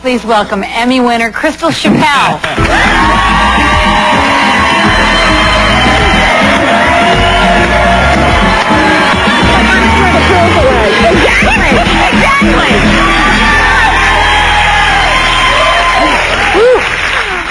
Please welcome Emmy winner Crystal Chappell.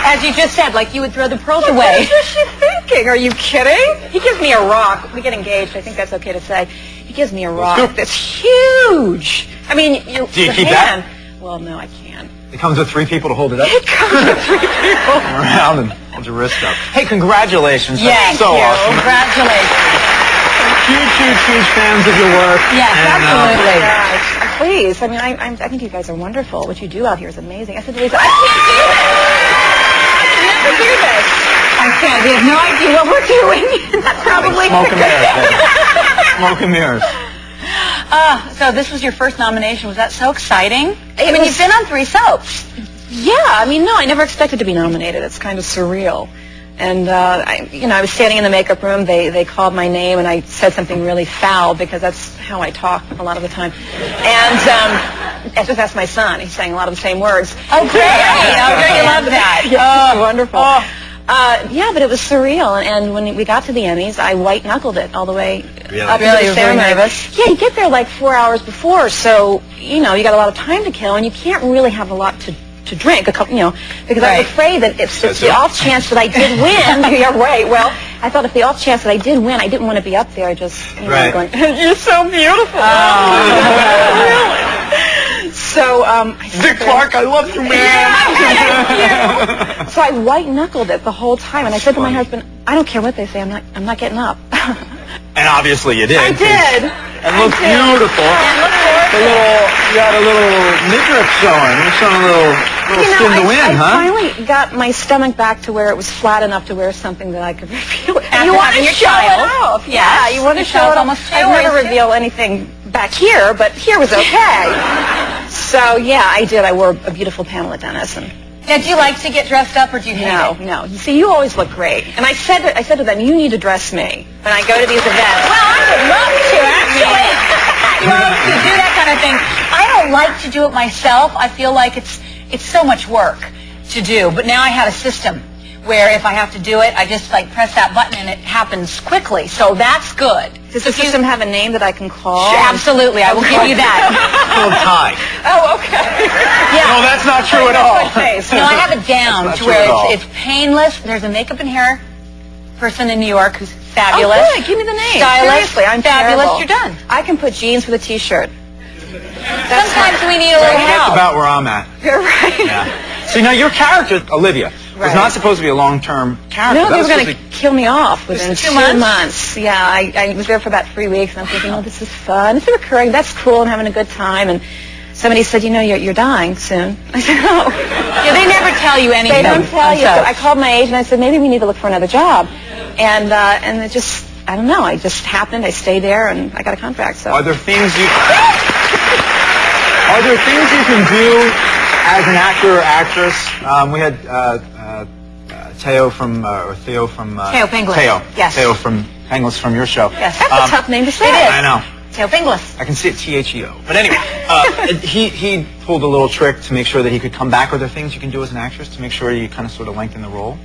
As you just said, like you would throw the pearls away. What is she thinking? Are you kidding? He gives me a rock. We get engaged. I think that's okay to say. He gives me a rock that's huge. I mean, do you keep that? Well, no, I can't. It comes with 3 people to hold it up? It comes with 3 people. Around and hold your wrist up. Hey, congratulations. Yes, so awesome. Congratulations. Huge fans of your work. Yes, absolutely. Please, I mean, I think you guys are wonderful. What you do out here is amazing. I said to Lisa, I can't do this. I can never do this. I can't. We have no idea what we're doing. That's probably smoke and mirrors. Smoke and mirrors. So this was your first nomination. Was that so exciting? I mean, you've been on 3 soaps. Yeah, I mean, no, I never expected to be nominated. It's kind of surreal. And, I was standing in the makeup room. They called my name, and I said something really foul because that's how I talk a lot of the time. And I just asked my son. He's saying a lot of the same words. Oh, great. Oh, great. You love that. Yeah, wonderful. Yeah, but it was surreal. And when we got to the Emmys, I white-knuckled it all the way up to the ceremony. Nervous? Yeah, you get there like 4 hours before, so, you got a lot of time to kill, and you can't really have a lot to drink, because I was afraid that if the off chance that I did win, yeah, right, well, I thought if the off chance that I did win, I didn't want to be up there just, going, you're so beautiful. So, Dick Clark, I love you, man. Yeah, so I white-knuckled it the whole time, and I said to my husband, I don't care what they say, I'm not getting up. And obviously you did. I did. And looked beautiful. You had a little midriff showing. You're showing a little skin to win, huh? I finally got my stomach back to where it was flat enough to wear something that I could reveal. And you want to show it off. Yeah, you want to show it off. I'd never reveal anything back here, but here was okay. So, yeah, I did. I wore a beautiful Pamela Dennis. Now, do you like to get dressed up, or do you hate it? No. You see, you always look great. And I said to them, you need to dress me when I go to these events. Well, I would love to, actually. I love to do that kind of thing. I don't like to do it myself. I feel like it's so much work to do. But now I have a system where if I have to do it, I just press that button and it happens quickly. So that's good. Does the system have a name that I can call? Sure, absolutely. I will give you that. Called Ty. Oh, okay. Yeah. No, that's not true at all. No, I have it down to where it's painless. There's a makeup and hair person in New York who's fabulous. Oh, good. Give me the name. Stylist. Seriously, I'm fabulous. terrible. You're done. I can put jeans with a T-shirt. Sometimes we need a little That's help. about where I'm at. You're right. Yeah. See, now your character, Olivia, was not supposed to be a long-term character. No, they were going to kill me off within 2 months. Yeah, I was there for about 3 weeks, and I'm thinking, oh, this is fun. It's recurring. That's cool. I'm having a good time. And somebody said, you're dying soon. I said, oh. Yeah, they never tell you anything. They don't tell you. So I called my agent. I said, maybe we need to look for another job. And it just, I don't know. It just happened. I stayed there, and I got a contract. So Are there things you can do as an actor or actress? We had Theo from Penglis. Yes. Theo from Penglis from your show. Yes. That's a tough name to say. It is. I know. Theo Penglis. I can see it Theo. But anyway, he pulled a little trick to make sure that he could come back. Are there things you can do as an actress to make sure you kind of sort of lengthen the role?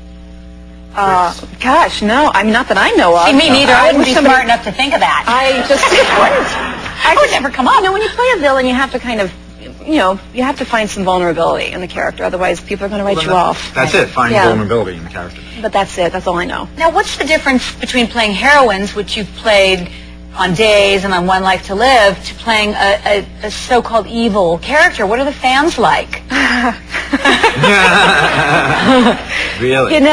Gosh, no. I mean, not that I know of. See, me neither. I wouldn't be smart enough to think of that. I would never come up. When you play a villain, you have to kind of, you have to find some vulnerability in the character. Otherwise, people are going to write you off. That's it. Find vulnerability in the character. But that's it. That's all I know. Now, what's the difference between playing heroines, which you've played on Days and on One Life to Live, to playing a so-called evil character? What are the fans like? Really? The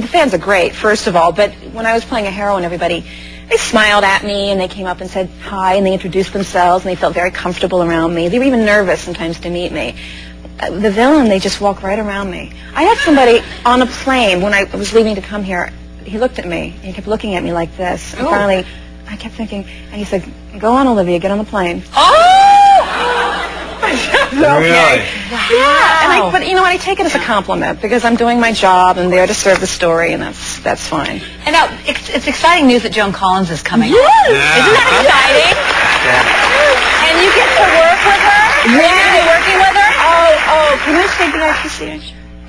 fans are great, first of all, but when I was playing a heroine, everybody, they smiled at me, and they came up and said hi, and they introduced themselves, and they felt very comfortable around me. They were even nervous sometimes to meet me. The villain, they just walk right around me. I had somebody on a plane when I was leaving to come here. He looked at me, and he kept looking at me like this. And finally, I kept thinking, and he said, go on, Olivia, get on the plane. Really? Yeah. But I take it as a compliment because I'm doing my job and there to serve the story, and that's fine. And now, it's exciting news that Joan Collins is coming. Yes! Yeah. Isn't that exciting? Yeah. And you get to work with her? Yeah. They work working with her? Oh, can I say did I actually see her?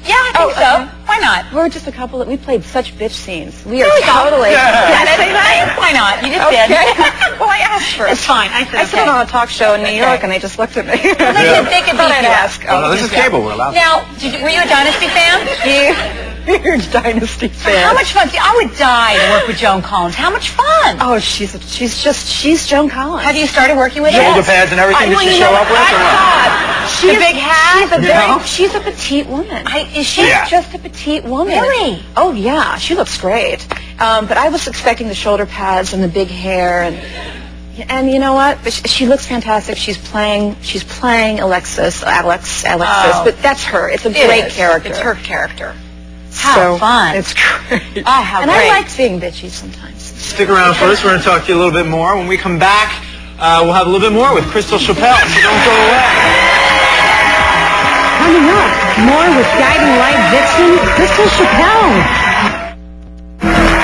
Yeah, I think so. okay. Why not? We're just a couple we played such bitch scenes. We are There we go. totally. Yeah, why not? You just Okay. did. Well, I asked first. It's fine. I I said said it on a talk show in New York, and they just looked at me. They could Thought beat I'd you ask. up. No, this is cable. We're allowed. Now, were you a Dynasty fan? Huge Dynasty fan. How much fun? See, I would die to work with Joan Collins. How much fun? Oh, she's Joan Collins. Have you started working with Shoulder her? pads and everything that you show up with, or what? The big hat? She's a petite woman. Is she? Yeah. Just a petite woman. Really? Oh yeah, she looks great. But I was expecting the shoulder pads and the big hair, and you know what? But she looks fantastic. She's playing Alex, but that's her. It's a great character. It's her character. How So, fun. It's great. Oh, how and great. I like being bitchy sometimes. Stick around first. We're going to talk to you a little bit more. When we come back, we'll have a little bit more with Crystal Chappell. So don't go away. Coming up, more with Guiding Light vixen Crystal Chappell.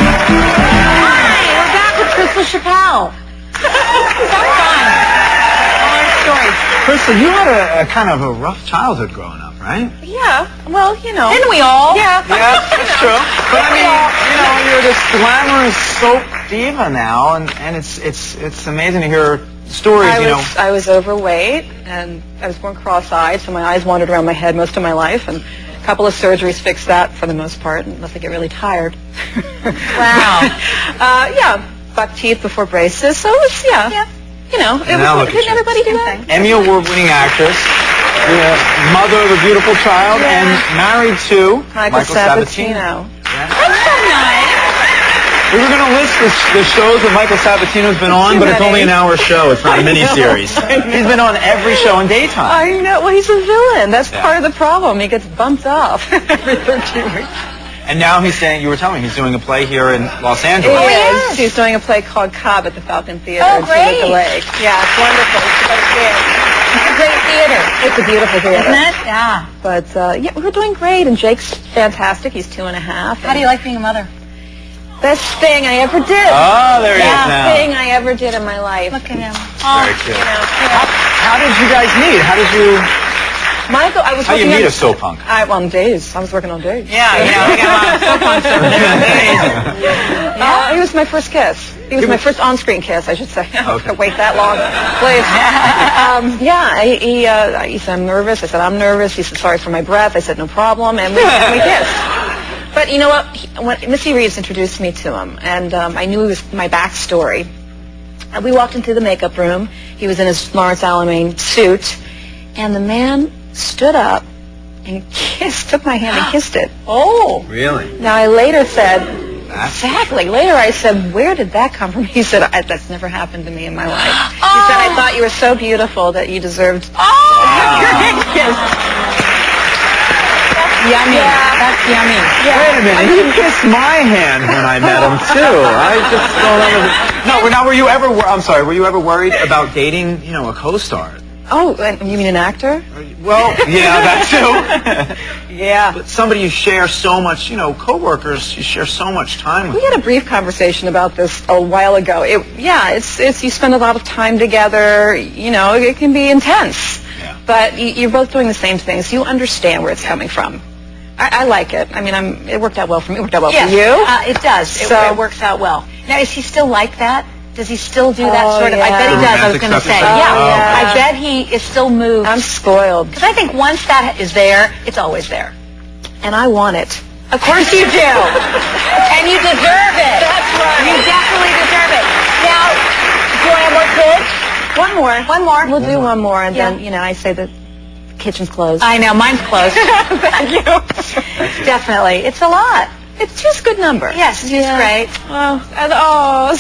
Hi, we're back with Crystal Chappell. So fun. All our stories. Crystal, you had a kind of a rough childhood growing up, right? Yeah. Well, you know. Didn't we all? Yeah. Yeah, that's true. But I mean, you're this glamorous soap diva now, and it's amazing to hear stories. I was overweight, and I was born cross-eyed, so my eyes wandered around my head most of my life, and a couple of surgeries fixed that for the most part, unless I get really tired. Wow. Yeah, buck teeth before braces, so it was, yeah. You know, didn't everybody do that? Emmy Award-winning actress, mother of a beautiful child, and married to Michael Sabatino. That's so nice. We were going to list the shows that Michael Sabatino's been on, but it's only an hour show. It's not a miniseries. He's been on every show in daytime. I know. Well, he's a villain. That's part of the problem. He gets bumped off every 13 weeks. And now he's saying, you were telling me, he's doing a play here in Los Angeles. He is. He's doing a play called Cobb at the Falcon Theater Oh, in great. Toluca Lake. Yeah, it's wonderful. It's a great theater. It's a beautiful theater. Isn't it? Yeah. But, yeah, we're doing great, and Jake's fantastic. He's 2.5. How do you like being a mother? Best thing I ever did. Oh, there he is Best now. thing I ever did in my life. Look at him. Very cute. How did you guys meet? How did you Michael, I was How do you working meet on... a soap punk? On days. I was working on days. Yeah, we got a lot of soap on soap days. He was my first kiss. He was my first on-screen kiss, I should say. Okay. Wait that long, please. Yeah, he said, I'm nervous. I said, I'm nervous. He said, sorry for my breath. I said, no problem. And we kissed. But you know what? When Missy Reeves introduced me to him, and I knew it was my backstory. We walked into the makeup room. He was in his Lawrence Alamein suit, and the man stood up and took my hand and kissed it. Oh. Really? Now, I later said, exactly. Later, I said, where did that come from? He said, that's never happened to me in my life. He said, I thought you were so beautiful that you deserved your kiss. Yummy. Yeah. That's yummy. Wait a minute. He kissed my hand when I met him too. I just don't understand. No, now were you ever? I'm sorry. Were you ever worried about dating, a co-star? Oh, you mean an actor? Well, yeah, that too. Yeah. But somebody you share so much, coworkers, you share so much time with. We had a brief conversation about this a while ago. It's you spend a lot of time together. It can be intense. Yeah. But you're both doing the same things. You understand where it's coming from. I like it. I mean, it worked out well for me. It worked out well for you. It does. It works out well. Now, is he still like that? Does he still do that sort of? I bet he does. I was going to say. Yeah. I bet he is still moved. I'm spoiled. Because I think once that is there, it's always there. And I want it. Of course you do. And you deserve it. That's right. You definitely deserve it. Now, do I have more kids? One more. One more. We'll do one more, and Yeah. then, I say the kitchen's closed. I know. Mine's closed. Thank you. Definitely. It's a lot. It's just a good number. Yes, it's great. Well, There they are.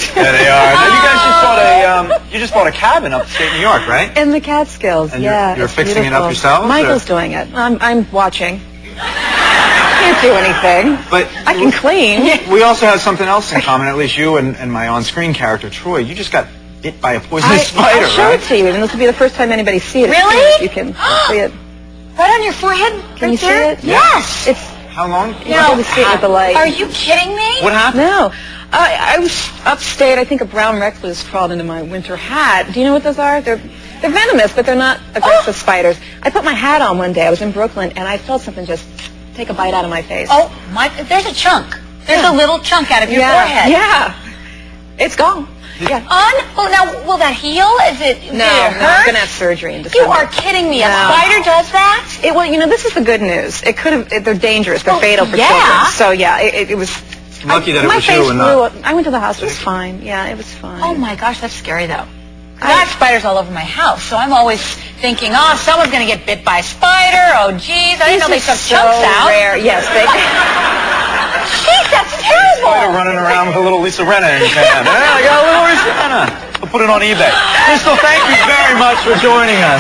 Now, you guys just bought a cabin upstate New York, right? in the Catskills, And yeah. you're it's fixing it up beautiful. yourselves, Michael's or? doing it. I'm watching. Can't do anything. But I can clean. we also have something else in common. At least you and my on-screen character Troy. You just got bit by a poisonous spider, I'll show right? it to you, and this will be the first time anybody sees it. Really? You can see it. Right on your forehead? Can you see there? it? Yes. It's How long? you can really see it with the light. Are you kidding me? What happened? No. I was upstate. I think a brown recluse crawled into my winter hat. Do you know what those are? They're They're venomous, but they're not aggressive spiders. I put my hat on one day. I was in Brooklyn, and I felt something just take a bite out of my face. Oh, there's a chunk. There's a little chunk out of your forehead. Yeah. It's gone. Yeah. Now, will that heal? Did it No, hurt? I'm going to have surgery in You December. are kidding me. A No. spider does that? Well, this is the good news. It could have. They're dangerous. They're fatal for yeah. children. So yeah, it was. Lucky that it my was face you and blew not. up. I went to the hospital. It was fine. Yeah, it was fine. Oh my gosh, that's scary though. I have spiders all over my house, so I'm always thinking, someone's going to get bit by a spider. Oh, geez, I didn't know they took chunks out. Rare. Yes, they. Jeez, that's Spider terrible. running around with a little Lisa Rinna in his hand. Hey, I got a little Lisa Rinna. We'll put it on eBay. Crystal, thank you very much for joining us.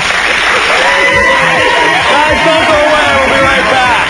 Guys, don't go away. We'll be right back.